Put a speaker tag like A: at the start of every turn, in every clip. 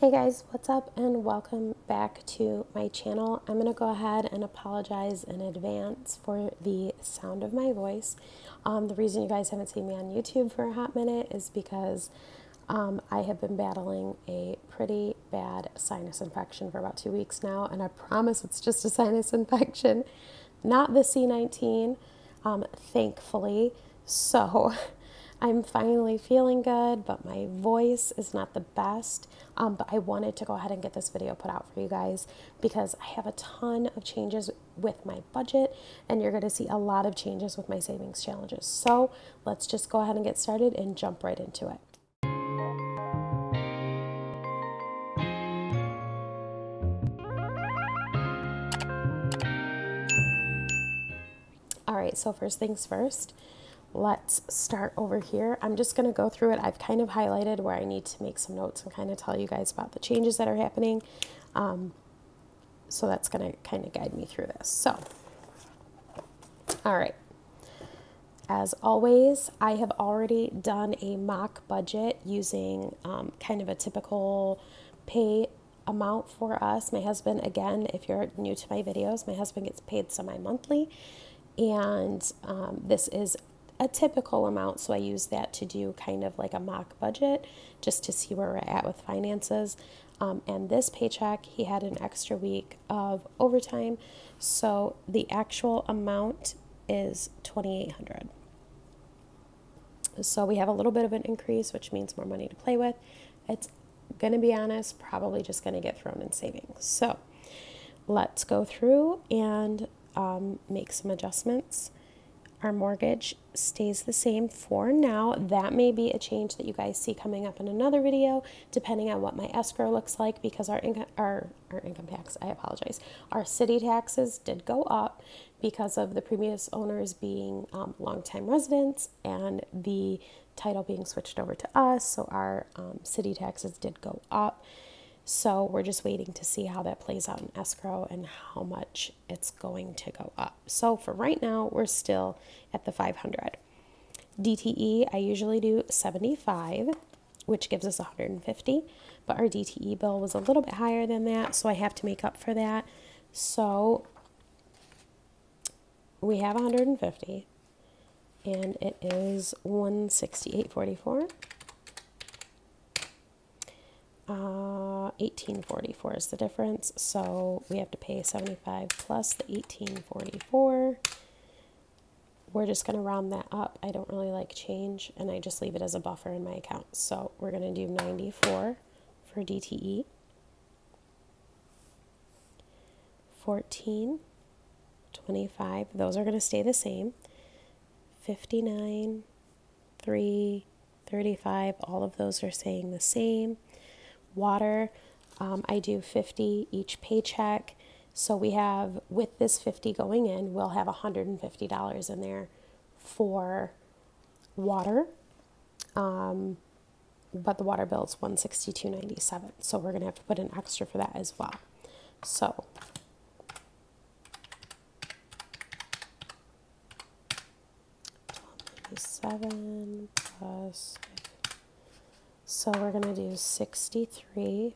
A: Hey guys, what's up and welcome back to my channel. I'm going to go ahead and apologize in advance for the sound of my voice. The reason you guys haven't seen me on YouTube for a hot minute is because I have been battling a pretty bad sinus infection for about 2 weeks now, and I promise it's just a sinus infection, not the C19, thankfully. So I'm finally feeling good, but my voice is not the best. But I wanted to go ahead and get this video put out for you guys because I have a ton of changes with my budget, and you're going to see a lot of changes with my savings challenges. So let's just go ahead and get started and jump right into it. All right, so first things first, let's start over here. I'm just going to go through it. I've kind of highlighted where I need to make some notes and kind of tell you guys about the changes that are happening. So that's going to kind of guide me through this. So, all right. As always, I have already done a mock budget using kind of a typical pay amount for us. My husband, again, if you're new to my videos, my husband gets paid semi-monthly, and this is a typical amount, so I use that to do kind of like a mock budget just to see where we're at with finances. And this paycheck, he had an extra week of overtime, so the actual amount is $2,800. So we have a little bit of an increase, which means more money to play with. It's going to be honest, probably just going to get thrown in savings. So let's go through and make some adjustments. Our mortgage stays the same for now. That may be a change that you guys see coming up in another video, depending on what my escrow looks like, because our income tax, I apologize, our city taxes did go up because of the previous owners being longtime residents and the title being switched over to us. So our city taxes did go up. So we're just waiting to see how that plays out in escrow and how much it's going to go up. So for right now, we're still at the 500. DTE, I usually do 75, which gives us 150, but our DTE bill was a little bit higher than that, so I have to make up for that. So we have 150, and it is $168.44. 1844 is the difference, so we have to pay 75 plus the 1844. We're just going to round that up. I don't really like change, and I just leave it as a buffer in my account. So we're going to do 94 for DTE, 14, 25, those are going to stay the same, 59, 3, 35, all of those are staying the same. Water, I do 50 each paycheck, so we have, with this 50 going in, we'll have $150 in there for water, but the water bill is $162.97, so we're going to have to put in extra for that as well. So $12.97 plus, so we're going to do 63,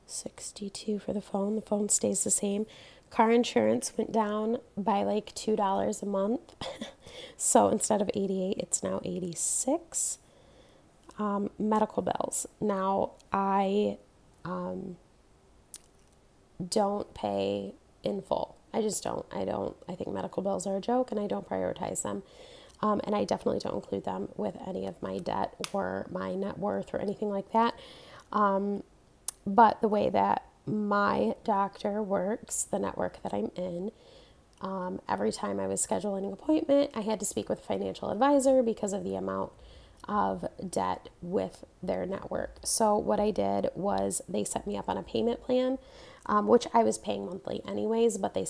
A: 62 for the phone. The phone stays the same. Car insurance went down by like $2 a month. So instead of 88, it's now 86. Medical bills. Now, I don't pay in full. I just don't. I think medical bills are a joke, and I don't prioritize them. And I definitely don't include them with any of my debt or my net worth or anything like that. But the way that my doctor works, the network that I'm in, every time I was scheduling an appointment, I had to speak with a financial advisor because of the amount of debt with their network. So what I did was they set me up on a payment plan, which I was paying monthly anyways, but they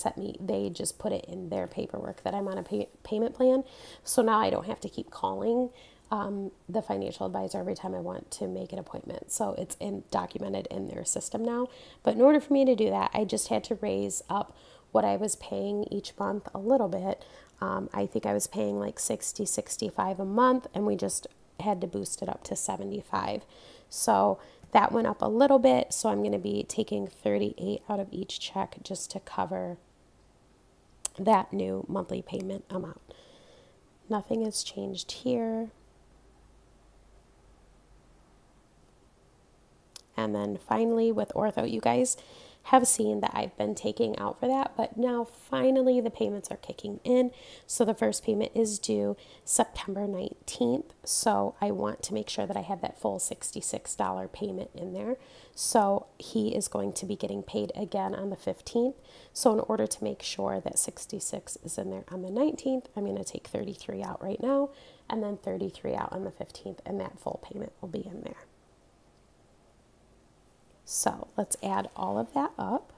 A: just put it in their paperwork that I'm on a payment plan. So now I don't have to keep calling the financial advisor every time I want to make an appointment. So it's documented in their system now. But in order for me to do that, I just had to raise up what I was paying each month a little bit. I think I was paying like $60, $65 a month, and we just had to boost it up to 75. So that went up a little bit. So I'm going to be taking 38 out of each check just to cover that new monthly payment amount. Nothing has changed here. And then finally with ortho, you guys have seen that I've been taking out for that, but now finally the payments are kicking in. So the first payment is due September 19th. So I want to make sure that I have that full $66 payment in there. So he is going to be getting paid again on the 15th. So in order to make sure that 66 is in there on the 19th, I'm going to take 33 out right now and then 33 out on the 15th, and that full payment will be in there. So let's add all of that up.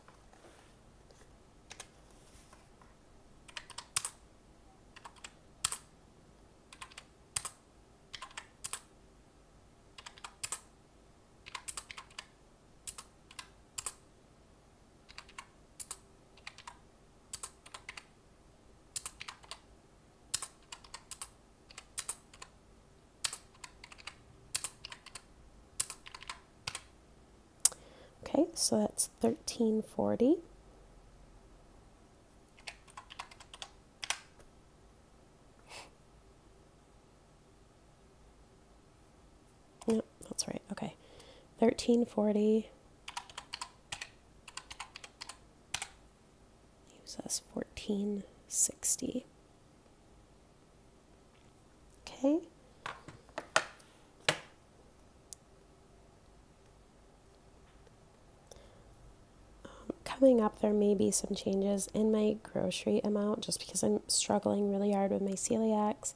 A: Okay, so that's $13.40. Yep, that's right. Okay, $13.40. Gives us $14.60. Okay. Coming up, there may be some changes in my grocery amount just because I'm struggling really hard with my celiacs.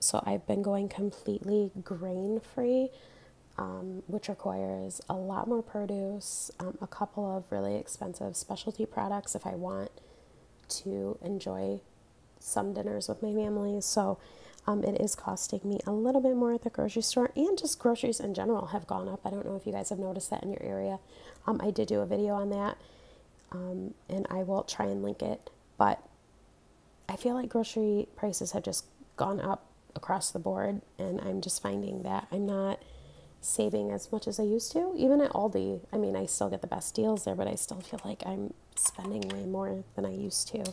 A: So I've been going completely grain-free, which requires a lot more produce, a couple of really expensive specialty products if I want to enjoy some dinners with my family. So it is costing me a little bit more at the grocery store, and just groceries in general have gone up. I don't know if you guys have noticed that in your area. I did do a video on that, and I will try and link it, but I feel like grocery prices have just gone up across the board, and I'm just finding that I'm not saving as much as I used to. Even at Aldi, I mean, I still get the best deals there, but I still feel like I'm spending way more than I used to.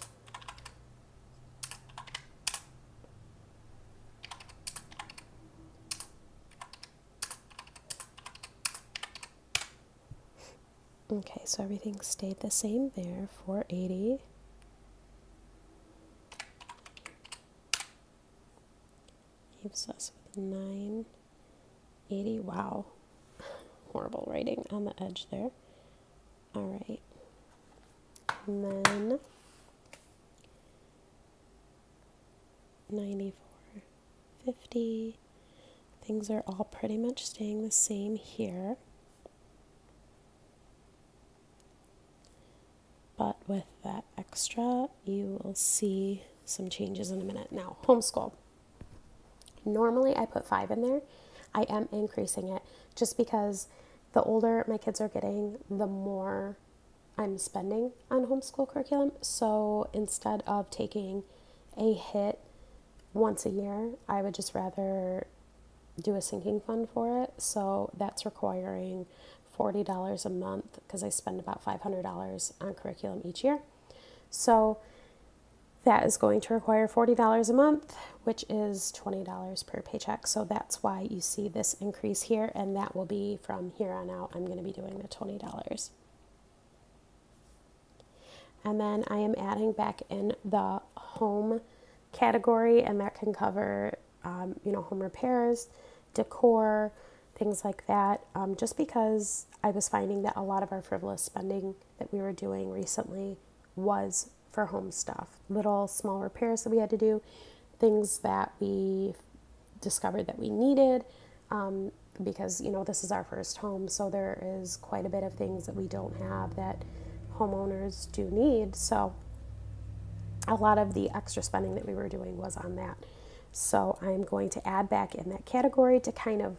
A: Okay, so everything stayed the same there, $4.80. Leaves us with $9.80. Wow, horrible writing on the edge there. All right, and then $94.50. Things are all pretty much staying the same here. But with that extra, you will see some changes in a minute. Now, homeschool. Normally, I put 5 in there. I am increasing it just because the older my kids are getting, the more I'm spending on homeschool curriculum. So instead of taking a hit once a year, I would just rather do a sinking fund for it. So that's requiring $40 a month because I spend about $500 on curriculum each year. So that is going to require $40 a month, which is $20 per paycheck. So that's why you see this increase here, and that will be from here on out. I'm going to be doing the $20. And then I am adding back in the home category, and that can cover, home repairs, decor, things like that, just because I was finding that a lot of our frivolous spending that we were doing recently was for home stuff, little small repairs that we had to do, things that we discovered that we needed, because, this is our first home, so there is quite a bit of things that we don't have that homeowners do need. So a lot of the extra spending that we were doing was on that. So I'm going to add back in that category to kind of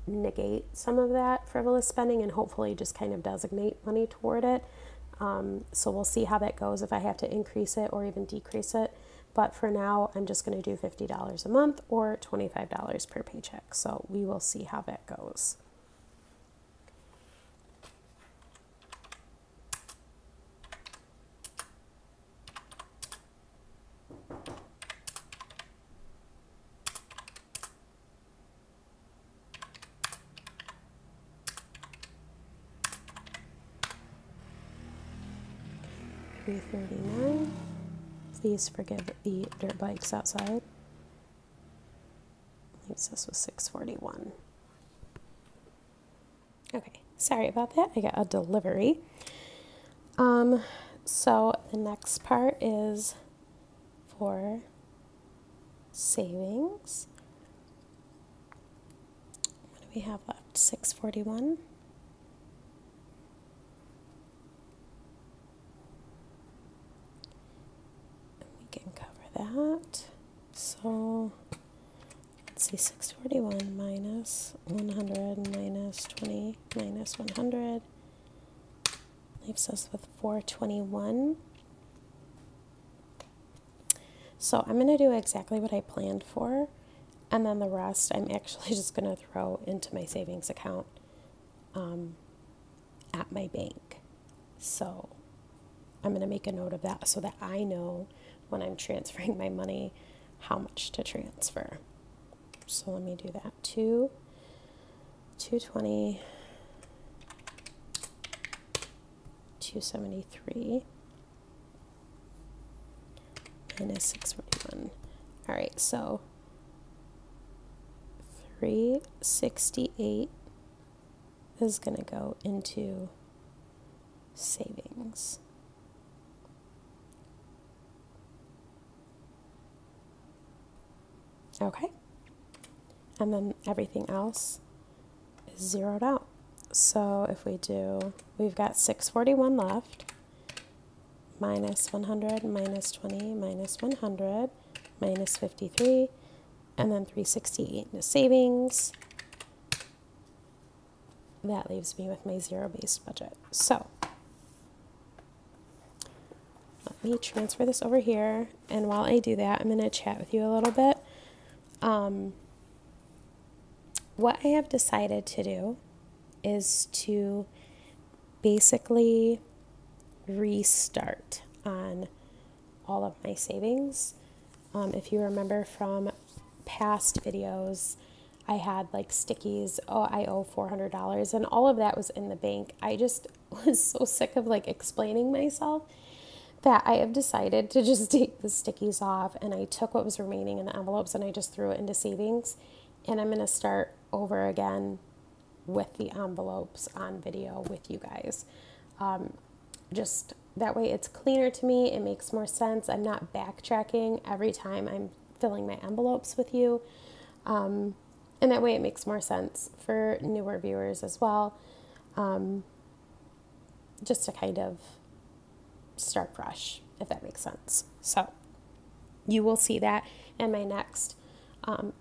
A: negate some of that frivolous spending and hopefully just kind of designate money toward it. So we'll see how that goes, if I have to increase it or even decrease it. But for now, I'm just going to do $50 a month or $25 per paycheck. So we will see how that goes. $339. Please forgive the dirt bikes outside. Leaves us with $641. Okay, sorry about that. I got a delivery. So the next part is for savings. What do we have left? $641. We can cover that. So let's see, 641 minus 100 minus 20 minus 100 leaves us with 421. So I'm going to do exactly what I planned for, and then the rest I'm actually just going to throw into my savings account at my bank. So I'm going to make a note of that so that I know when I'm transferring my money how much to transfer. So let me do that. 220, 273 minus 641. All right, so 368 is going to go into savings. Okay. And then everything else is zeroed out. So if we do, we've got 641 left, minus 100, minus 20, minus 100, minus 53, and then 368 into savings. That leaves me with my zero-based budget. So let me transfer this over here, and while I do that, I'm going to chat with you a little bit. What I have decided to do is to basically restart on all of my savings. If you remember from past videos, I had like stickies, I owe $400, and all of that was in the bank. I just was so sick of like explaining myself that I have decided to just take the stickies off, and I took what was remaining in the envelopes and I just threw it into savings, and I'm going to start over again with the envelopes on video with you guys. Just that way it's cleaner to me, it makes more sense. I'm not backtracking every time I'm filling my envelopes with you. And that way it makes more sense for newer viewers as well. Just to kind of start fresh, if that makes sense. So you will see that in my next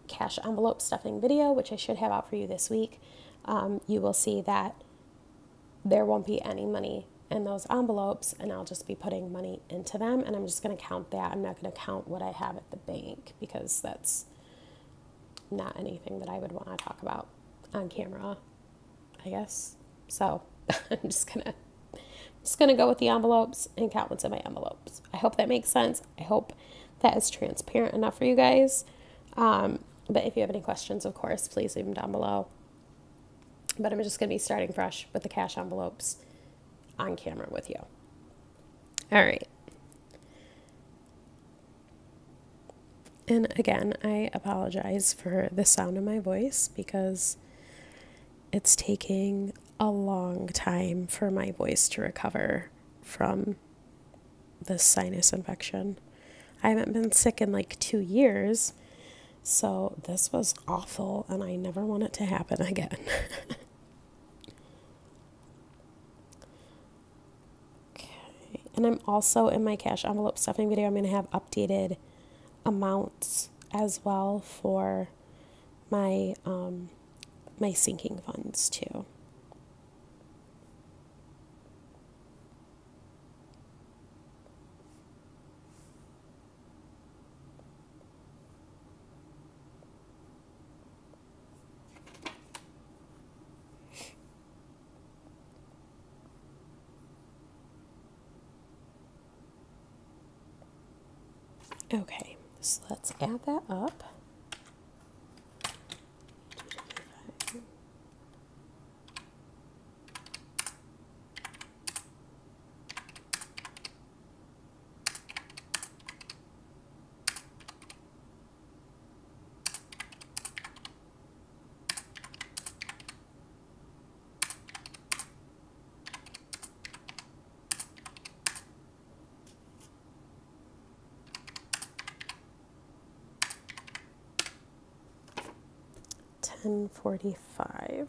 A: cash envelope stuffing video, which I should have out for you this week. You will see that there won't be any money in those envelopes, and I'll just be putting money into them, and I'm just going to count that. I'm not going to count what I have at the bank because that's not anything that I would want to talk about on camera, I guess. So I'm just gonna go with the envelopes and count what's in my envelopes. I hope that makes sense. I hope that is transparent enough for you guys. But if you have any questions, of course, please leave them down below. But I'm just going to be starting fresh with the cash envelopes on camera with you. All right. And again, I apologize for the sound of my voice because it's taking a long time for my voice to recover from this sinus infection. I haven't been sick in like 2 years, so this was awful, and I never want it to happen again. Okay, and I'm also in my cash envelope stuffing video, I'm going to have updated amounts as well for my my sinking funds too. Okay, so let's add that up. 1045.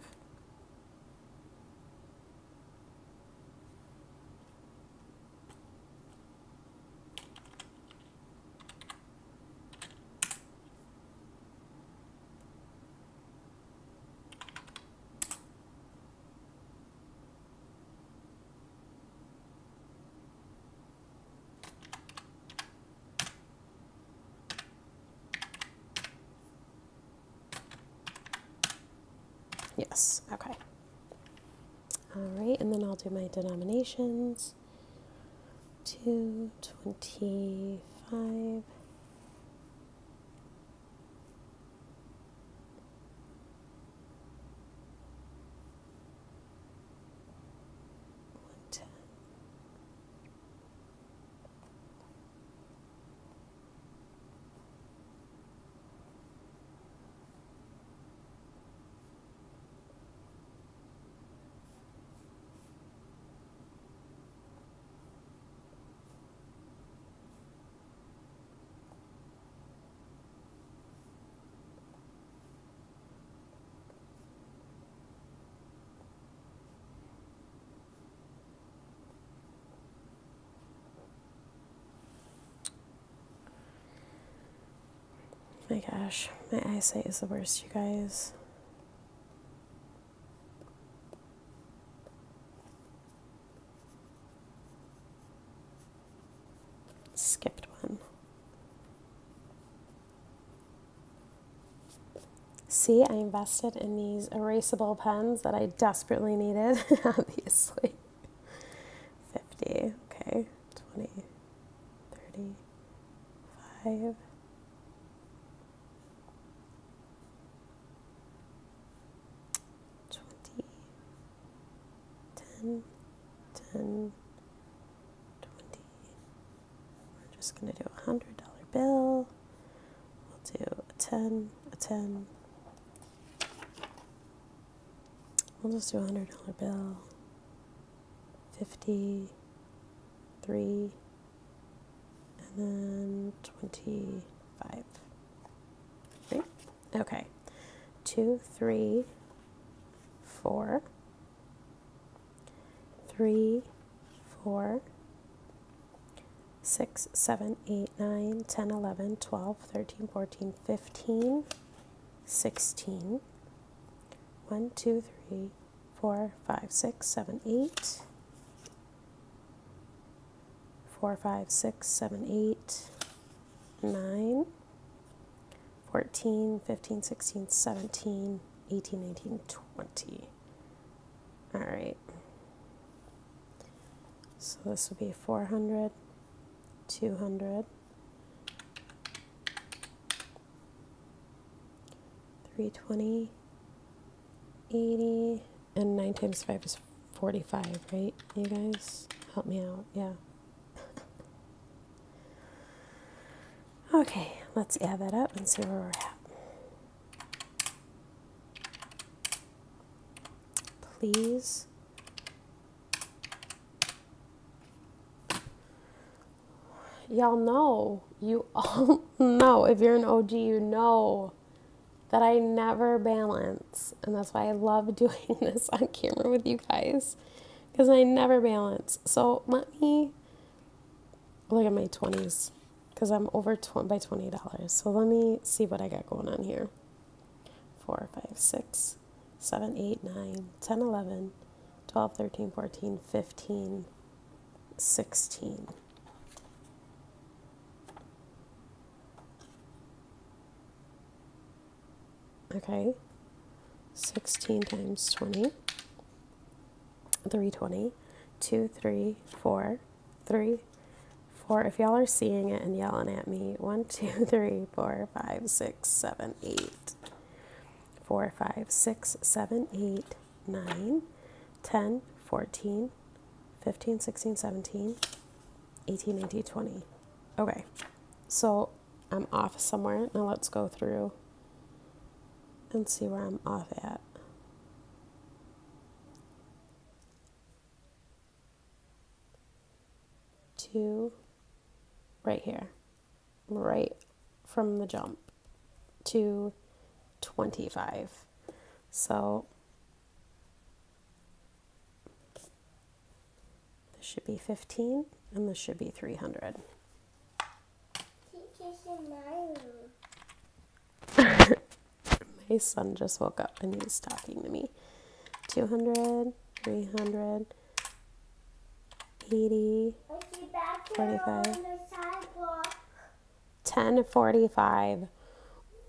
A: Yes, okay. All right, and then I'll do my denominations. 225. 110. My gosh, my eyesight is the worst, you guys. Skipped one. See, I invested in these erasable pens that I desperately needed, obviously. 50, okay, 20, 35. 10, 10, 20. We're just going to do $100 bill. We'll do a 10, a 10. We'll just do a $100 bill. 50, 3, and then 25. Right? Okay. 2, 3, 4. 3, 4, 6, 7, 8, 9, 10, 11, 12, 13, 14, 15, 16. 1, 2, 3, 4, 5, 6, 7, 8. 4, 5, 6, 7, 8, 9, 14, 15, 16, 17, 18, 19, 20. All right. So this would be 400, 200, 320, 80, and 9 times 5 is 45, right? You guys help me out, yeah. Okay, let's add that up and see where we're at. Please. Y'all know, you all know, if you're an OG, you know that I never balance. And that's why I love doing this on camera with you guys, because I never balance. So let me look at my 20s, because I'm over by $20. So let me see what I got going on here. 4, 5, 6, 7, 8, 9, 10, 11, 12, 13, 14, 15, 16. Okay, 16 times 20, 320, 2, 3, 4, 3, 4, if y'all are seeing it and yelling at me, 1, 2, 3, 4, 5, 6, 7, 8. 4, 5, 6, 7, 8, 9, 10, 14, 15, 16, 17, 18, 19, 20. Okay, so I'm off somewhere. Now let's go through and see where I'm off at. 2, right here, right from the jump to 25. So this should be 15 and this should be 300. My son just woke up and he's talking to me. 200, 300, 80, 45, 10, 45.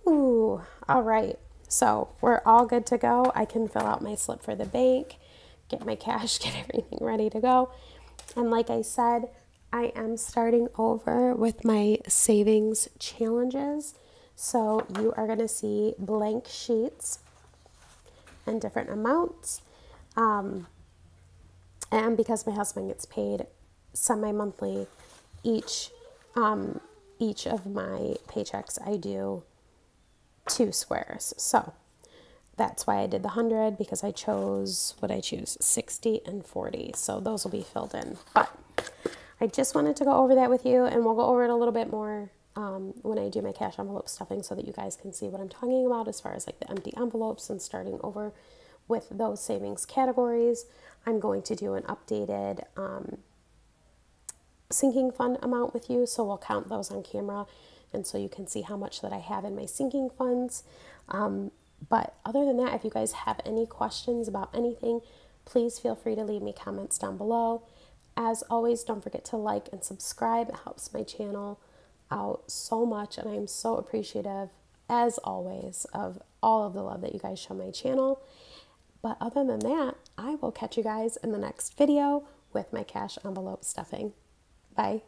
A: Ooh, all right. So we're all good to go. I can fill out my slip for the bank, get my cash, get everything ready to go. And like I said, I am starting over with my savings challenges. So you are going to see blank sheets and different amounts. And because my husband gets paid semi-monthly, each of my paychecks I do 2 squares. So that's why I did the 100, because I chose, what I choose, 60 and 40. So those will be filled in. But I just wanted to go over that with you, and we'll go over it a little bit more when I do my cash envelope stuffing, so that you guys can see what I'm talking about as far as like the empty envelopes and starting over with those savings categories. I'm going to do an updated sinking fund amount with you, so we'll count those on camera, and so you can see how much that I have in my sinking funds. But other than that, if you guys have any questions about anything, please feel free to leave me comments down below. As always, don't forget to like and subscribe. It helps my channel out so much, and I'm so appreciative, as always, of all of the love that you guys show my channel. But other than that, I will catch you guys in the next video with my cash envelope stuffing. Bye.